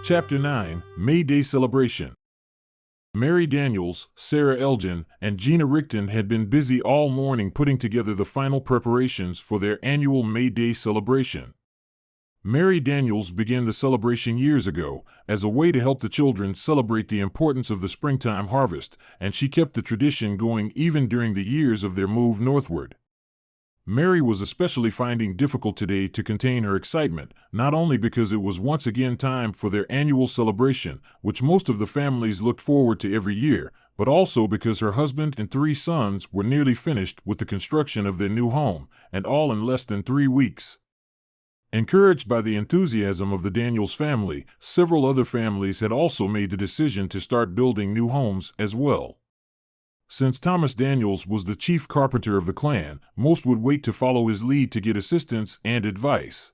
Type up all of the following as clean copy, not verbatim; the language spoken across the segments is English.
Chapter 9, May Day Celebration. Mary Daniels, Sarah Elgin, and Gina Rickton had been busy all morning putting together the final preparations for their annual May Day celebration. Mary Daniels began the celebration years ago as a way to help the children celebrate the importance of the springtime harvest, and she kept the tradition going even during the years of their move northward. Mary was especially finding difficult today to contain her excitement, not only because it was once again time for their annual celebration, which most of the families looked forward to every year, but also because her husband and 3 sons were nearly finished with the construction of their new home, and all in less than 3 weeks. Encouraged by the enthusiasm of the Daniels family, several other families had also made the decision to start building new homes as well. Since Thomas Daniels was the chief carpenter of the clan, most would wait to follow his lead to get assistance and advice.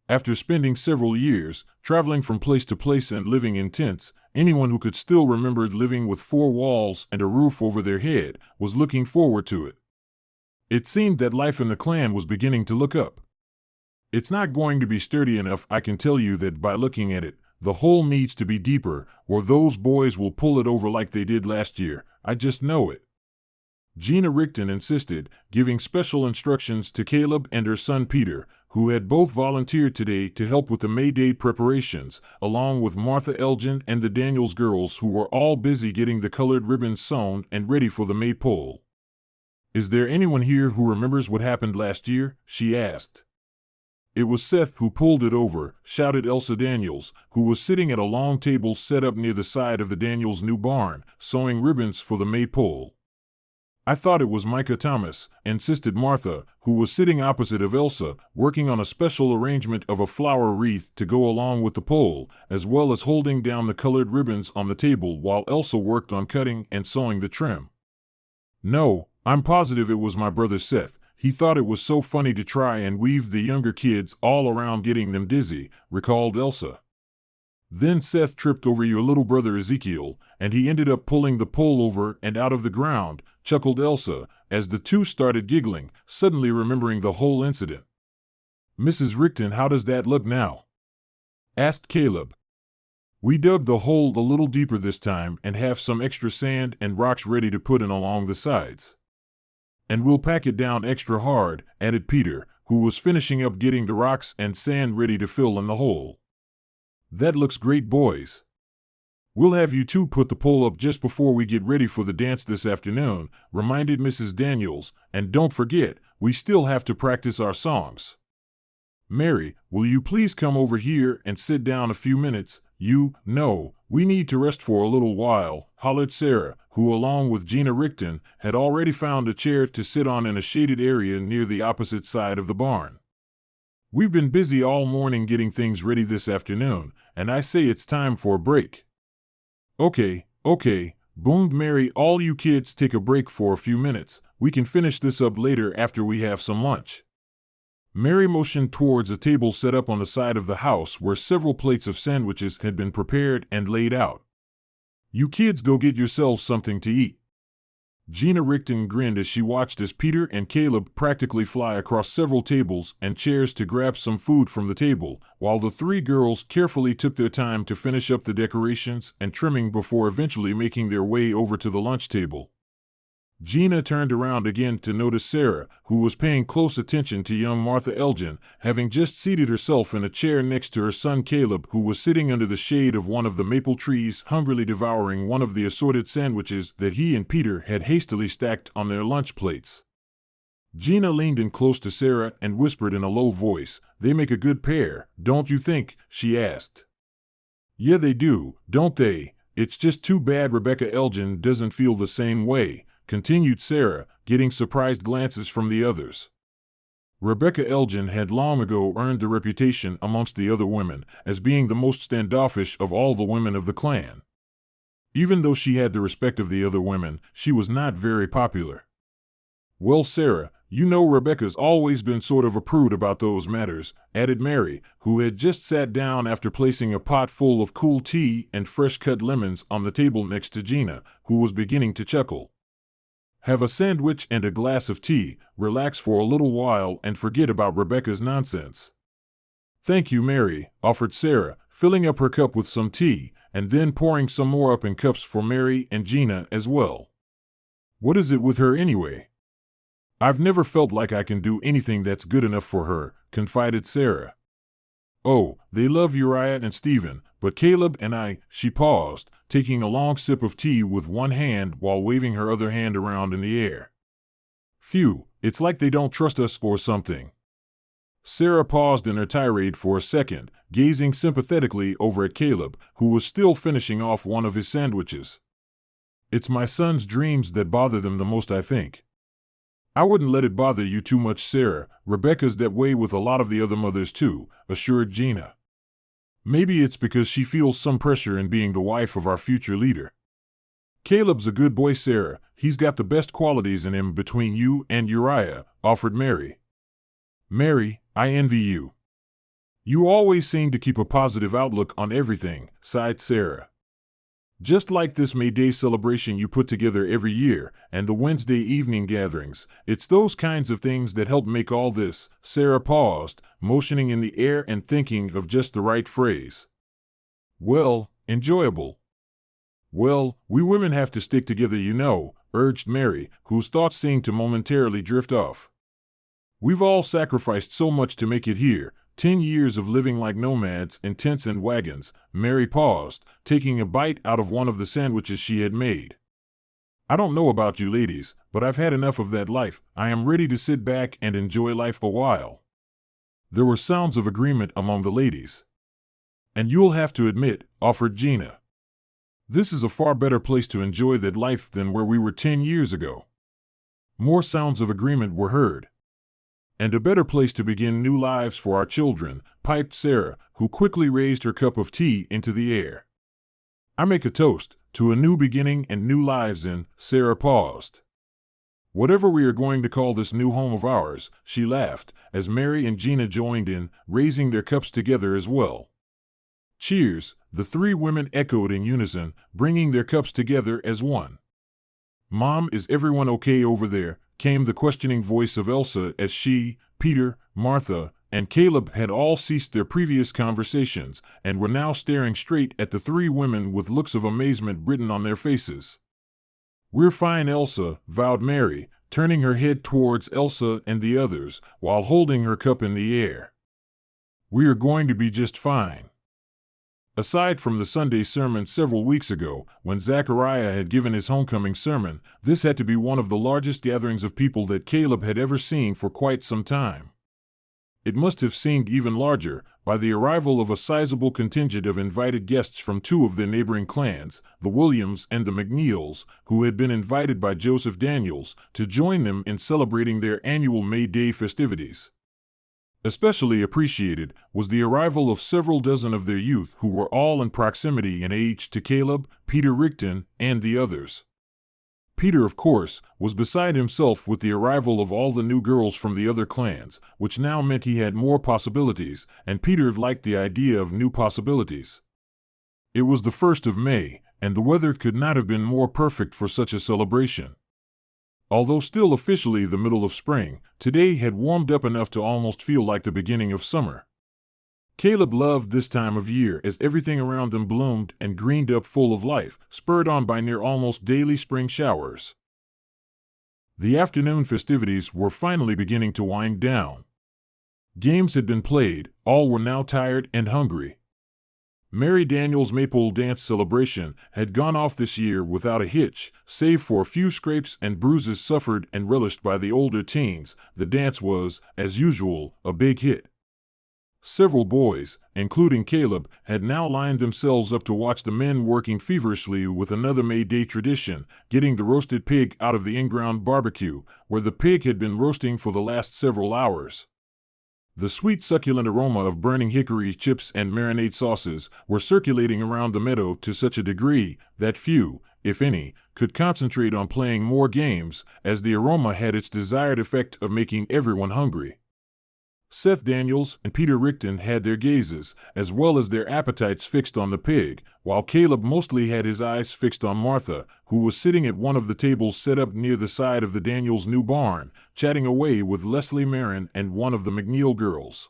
After spending several years, traveling from place to place and living in tents, anyone who could still remember living with 4 walls and a roof over their head was looking forward to it. It seemed that life in the clan was beginning to look up. It's not going to be sturdy enough, I can tell you that by looking at it. The hole needs to be deeper, or those boys will pull it over like they did last year. I just know it. Gina Rickton insisted, giving special instructions to Caleb and her son Peter, who had both volunteered today to help with the May Day preparations, along with Martha Elgin and the Daniels girls, who were all busy getting the colored ribbons sewn and ready for the maypole. "Is there anyone here who remembers what happened last year?" she asked. "It was Seth who pulled it over," shouted Elsa Daniels, who was sitting at a long table set up near the side of the Daniels' new barn, sewing ribbons for the maypole. "I thought it was Micah Thomas," insisted Martha, who was sitting opposite of Elsa, working on a special arrangement of a flower wreath to go along with the pole, as well as holding down the colored ribbons on the table while Elsa worked on cutting and sewing the trim. "No, I'm positive it was my brother Seth. He thought it was so funny to try and weave the younger kids all around, getting them dizzy," recalled Elsa. "Then Seth tripped over your little brother Ezekiel, and he ended up pulling the pole over and out of the ground," chuckled Elsa, as the two started giggling, suddenly remembering the whole incident. "Mrs. Rickton, how does that look now?" asked Caleb. "We dug the hole a little deeper this time and have some extra sand and rocks ready to put in along the sides. And we'll pack it down extra hard," added Peter, who was finishing up getting the rocks and sand ready to fill in the hole. "That looks great, boys. We'll have you two put the pole up just before we get ready for the dance this afternoon," reminded Mrs. Daniels, "and don't forget, we still have to practice our songs. Mary, will you please come over here and sit down a few minutes? No, we need to rest for a little while," hollered Sarah, who, along with Gina Rickton, had already found a chair to sit on in a shaded area near the opposite side of the barn. "We've been busy all morning getting things ready this afternoon, and I say it's time for a break." Okay, boomed Mary, "all you kids take a break for a few minutes. We can finish this up later after we have some lunch." Mary motioned towards a table set up on the side of the house where several plates of sandwiches had been prepared and laid out. "You kids go get yourselves something to eat." Gina Rickton grinned as she watched as Peter and Caleb practically fly across several tables and chairs to grab some food from the table, while the 3 girls carefully took their time to finish up the decorations and trimming before eventually making their way over to the lunch table. Gina turned around again to notice Sarah, who was paying close attention to young Martha Elgin, having just seated herself in a chair next to her son Caleb, who was sitting under the shade of one of the maple trees, hungrily devouring one of the assorted sandwiches that he and Peter had hastily stacked on their lunch plates. Gina leaned in close to Sarah and whispered in a low voice, "They make a good pair, don't you think?" she asked. "Yeah, they do, don't they? It's just too bad Rebecca Elgin doesn't feel the same way," continued Sarah, getting surprised glances from the others. Rebecca Elgin had long ago earned the reputation amongst the other women as being the most standoffish of all the women of the clan. Even though she had the respect of the other women, she was not very popular. "Well, Sarah, you know Rebecca's always been sort of a prude about those matters," added Mary, who had just sat down after placing a pot full of cool tea and fresh-cut lemons on the table next to Gina, who was beginning to chuckle. "Have a sandwich and a glass of tea, relax for a little while, and forget about Rebecca's nonsense." "Thank you, Mary," offered Sarah, filling up her cup with some tea, and then pouring some more up in cups for Mary and Gina as well. "What is it with her anyway? I've never felt like I can do anything that's good enough for her," confided Sarah. "Oh, they love Uriah and Stephen, but Caleb and I," she paused, taking a long sip of tea with one hand while waving her other hand around in the air. "Phew, it's like they don't trust us or something." Sarah paused in her tirade for a second, gazing sympathetically over at Caleb, who was still finishing off one of his sandwiches. "It's my son's dreams that bother them the most, I think." "I wouldn't let it bother you too much, Sarah. Rebecca's that way with a lot of the other mothers too," assured Gina. "Maybe it's because she feels some pressure in being the wife of our future leader." "Caleb's a good boy, Sarah. He's got the best qualities in him between you and Uriah," offered Mary. "Mary, I envy you. You always seem to keep a positive outlook on everything," sighed Sarah. "Just like this May Day celebration you put together every year, and the Wednesday evening gatherings. It's those kinds of things that help make all this." Sarah paused, motioning in the air and thinking of just the right phrase. "Well, enjoyable." "Well, we women have to stick together, you know," urged Mary, whose thoughts seemed to momentarily drift off. "We've all sacrificed so much to make it here. 10 years of living like nomads in tents and wagons." Mary paused, taking a bite out of one of the sandwiches she had made. "I don't know about you ladies, but I've had enough of that life. I am ready to sit back and enjoy life a while." There were sounds of agreement among the ladies. "And you'll have to admit," offered Gina, "this is a far better place to enjoy that life than where we were 10 years ago." More sounds of agreement were heard. "And a better place to begin new lives for our children," piped Sarah, who quickly raised her cup of tea into the air. "I make a toast to a new beginning and new lives in." Sarah paused. "Whatever we are going to call this new home of ours," she laughed, as Mary and Gina joined in, raising their cups together as well. "Cheers," the three women echoed in unison, bringing their cups together as one. "Mom, is everyone okay over there?" came the questioning voice of Elsa as she, Peter, Martha, and Caleb had all ceased their previous conversations and were now staring straight at the three women with looks of amazement written on their faces. "We're fine, Elsa," vowed Mary, turning her head towards Elsa and the others while holding her cup in the air. "We are going to be just fine." Aside from the Sunday sermon several weeks ago, when Zechariah had given his homecoming sermon, this had to be one of the largest gatherings of people that Caleb had ever seen for quite some time. It must have seemed even larger by the arrival of a sizable contingent of invited guests from two of their neighboring clans, the Williams and the McNeils, who had been invited by Joseph Daniels to join them in celebrating their annual May Day festivities. Especially appreciated was the arrival of several dozen of their youth who were all in proximity in age to Caleb, Peter Rickton, and the others. Peter, of course, was beside himself with the arrival of all the new girls from the other clans, which now meant he had more possibilities, and Peter liked the idea of new possibilities. It was the 1st of May, and the weather could not have been more perfect for such a celebration. Although still officially the middle of spring, today had warmed up enough to almost feel like the beginning of summer. Caleb loved this time of year as everything around them bloomed and greened up full of life, spurred on by near almost daily spring showers. The afternoon festivities were finally beginning to wind down. Games had been played, all were now tired and hungry. Mary Daniels' Maypole dance celebration had gone off this year without a hitch, save for a few scrapes and bruises suffered and relished by the older teens. The dance was, as usual, a big hit. Several boys, including Caleb, had now lined themselves up to watch the men working feverishly with another May Day tradition, getting the roasted pig out of the in-ground barbecue, where the pig had been roasting for the last several hours. The sweet succulent aroma of burning hickory chips and marinade sauces were circulating around the meadow to such a degree that few, if any, could concentrate on playing more games, as the aroma had its desired effect of making everyone hungry. Seth Daniels and Peter Rickton had their gazes, as well as their appetites, fixed on the pig, while Caleb mostly had his eyes fixed on Martha, who was sitting at one of the tables set up near the side of the Daniels' new barn, chatting away with Leslie Marin and one of the McNeil girls.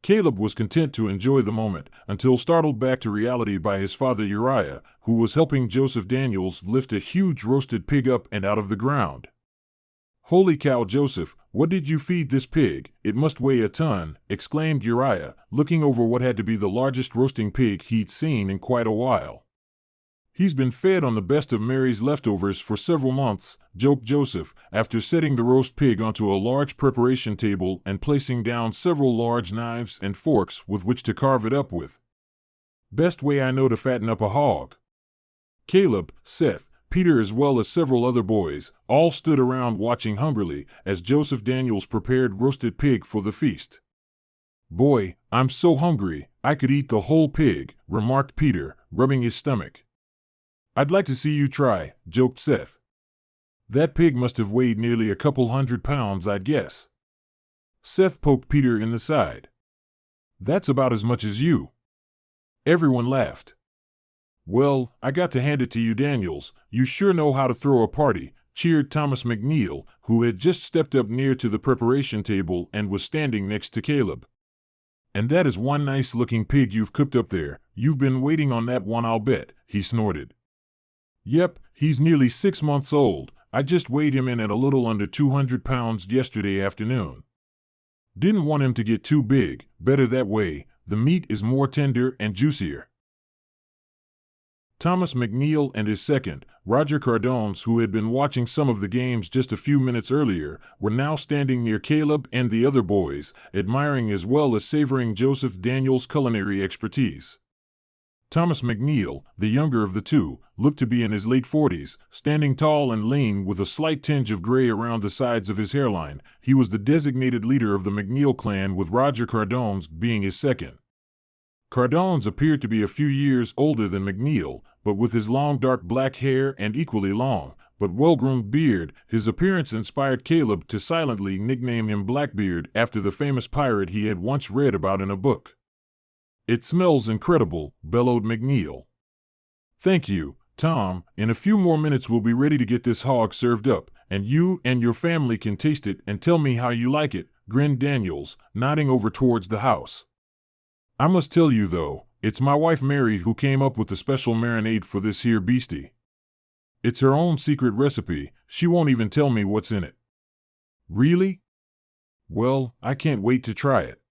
Caleb was content to enjoy the moment, until startled back to reality by his father Uriah, who was helping Joseph Daniels lift a huge roasted pig up and out of the ground. "Holy cow, Joseph, what did you feed this pig? It must weigh a ton," exclaimed Uriah, looking over what had to be the largest roasting pig he'd seen in quite a while. "He's been fed on the best of Mary's leftovers for several months," joked Joseph, after setting the roast pig onto a large preparation table and placing down several large knives and forks with which to carve it up with. "Best way I know to fatten up a hog." Caleb, Seth, Peter, as well as several other boys, all stood around watching hungrily as Joseph Daniels prepared roasted pig for the feast. "Boy, I'm so hungry, I could eat the whole pig," remarked Peter, rubbing his stomach. "I'd like to see you try," joked Seth. "That pig must have weighed nearly a couple 100 pounds, I'd guess." Seth poked Peter in the side. "That's about as much as you." Everyone laughed. "Well, I got to hand it to you, Daniels. You sure know how to throw a party," cheered Thomas McNeil, who had just stepped up near to the preparation table and was standing next to Caleb. "And that is one nice-looking pig you've cooked up there. You've been waiting on that one, I'll bet," he snorted. "Yep, he's nearly 6 months old. I just weighed him in at a little under 200 pounds yesterday afternoon. Didn't want him to get too big, better that way. The meat is more tender and juicier." Thomas McNeil and his second, Roger Cardones, who had been watching some of the games just a few minutes earlier, were now standing near Caleb and the other boys, admiring as well as savoring Joseph Daniels' culinary expertise. Thomas McNeil, the younger of the two, looked to be in his late 40s, standing tall and lean with a slight tinge of gray around the sides of his hairline. He was the designated leader of the McNeil clan, with Roger Cardones being his second. Cardones appeared to be a few years older than McNeil, but with his long dark black hair and equally long, but well-groomed beard, his appearance inspired Caleb to silently nickname him Blackbeard after the famous pirate he had once read about in a book. "It smells incredible," bellowed McNeil. "Thank you, Tom. In a few more minutes we'll be ready to get this hog served up, and you and your family can taste it and tell me how you like it," grinned Daniels, nodding over towards the house. "I must tell you, though, it's my wife Mary who came up with the special marinade for this here beastie. It's her own secret recipe. She won't even tell me what's in it." "Really? Well, I can't wait to try it.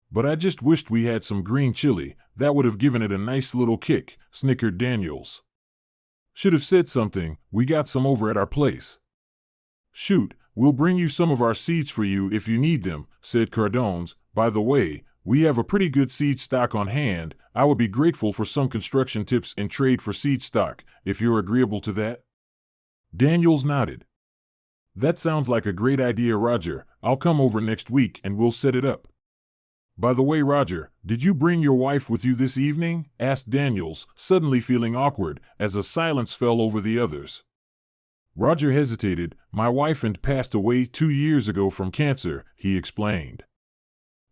But I just wished we had some green chili. That would have given it a nice little kick," snickered Daniels. "Should have said something. We got some over at our place." "Shoot, we'll bring you some of our seeds for you if you need them," said Cardones. "By the way, we have a pretty good seed stock on hand. I would be grateful for some construction tips in trade for seed stock, if you're agreeable to that." Daniels nodded. "That sounds like a great idea, Roger. I'll come over next week and we'll set it up." "By the way, Roger, did you bring your wife with you this evening?" asked Daniels, suddenly feeling awkward, as a silence fell over the others. Roger hesitated. "My wife passed away 2 years ago from cancer," he explained.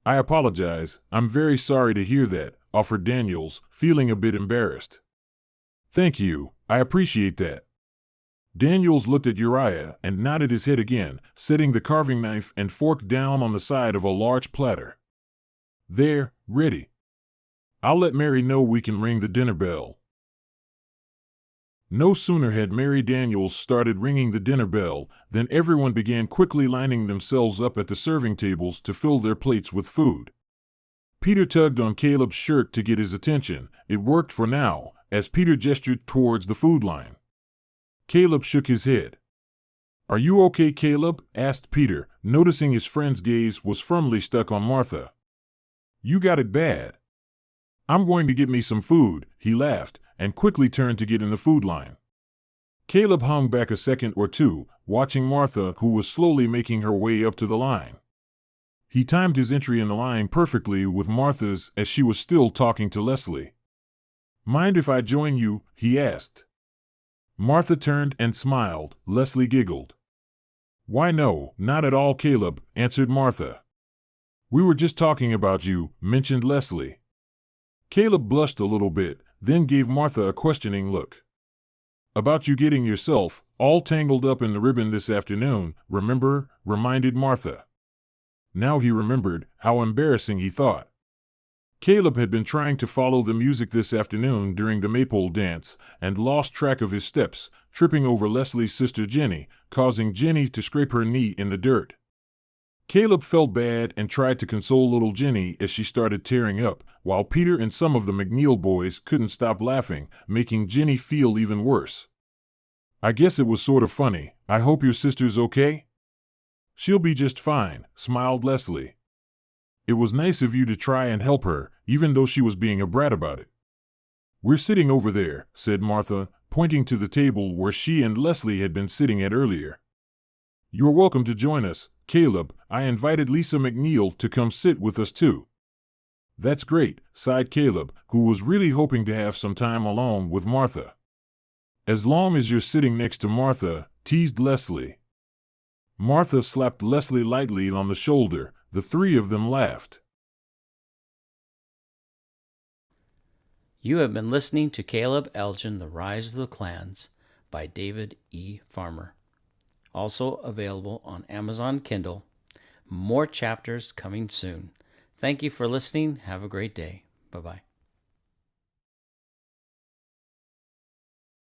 "I apologize. I'm very sorry to hear that," offered Daniels, feeling a bit embarrassed. "Thank you. I appreciate that." Daniels looked at Uriah and nodded his head again, setting the carving knife and fork down on the side of a large platter. "There, ready. I'll let Mary know we can ring the dinner bell." No sooner had Mary Daniels started ringing the dinner bell than everyone began quickly lining themselves up at the serving tables to fill their plates with food. Peter tugged on Caleb's shirt to get his attention. It worked for now, as Peter gestured towards the food line. Caleb shook his head. "Are you okay, Caleb?" asked Peter, noticing his friend's gaze was firmly stuck on Martha. "You got it bad." "I'm going to get me some food," he laughed, and quickly turned to get in the food line. Caleb hung back a second or two, watching Martha, who was slowly making her way up to the line. He timed his entry in the line perfectly with Martha's as she was still talking to Leslie. "Mind if I join you?" he asked. Martha turned and smiled. Leslie giggled. "Why no, not at all, Caleb," answered Martha. "We were just talking about you," mentioned Leslie. Caleb blushed a little bit, then gave Martha a questioning look. "About you getting yourself all tangled up in the ribbon this afternoon, remember?" reminded Martha. Now he remembered how embarrassing he thought. Caleb had been trying to follow the music this afternoon during the maypole dance and lost track of his steps, tripping over Leslie's sister Jenny, causing Jenny to scrape her knee in the dirt. Caleb felt bad and tried to console little Jenny as she started tearing up, while Peter and some of the McNeil boys couldn't stop laughing, making Jenny feel even worse. "I guess it was sort of funny. I hope your sister's okay?" "She'll be just fine," smiled Leslie. "It was nice of you to try and help her, even though she was being a brat about it." "We're sitting over there," said Martha, pointing to the table where she and Leslie had been sitting at earlier. "You're welcome to join us, Caleb. I invited Lisa McNeil to come sit with us too." "That's great," sighed Caleb, who was really hoping to have some time alone with Martha. "As long as you're sitting next to Martha," teased Leslie. Martha slapped Leslie lightly on the shoulder. The three of them laughed. You have been listening to Caleb Elgin, The Rise of the Clans by David E. Farmer. Also available on Amazon Kindle. More chapters coming soon. Thank you for listening. Have a great day. Bye-bye.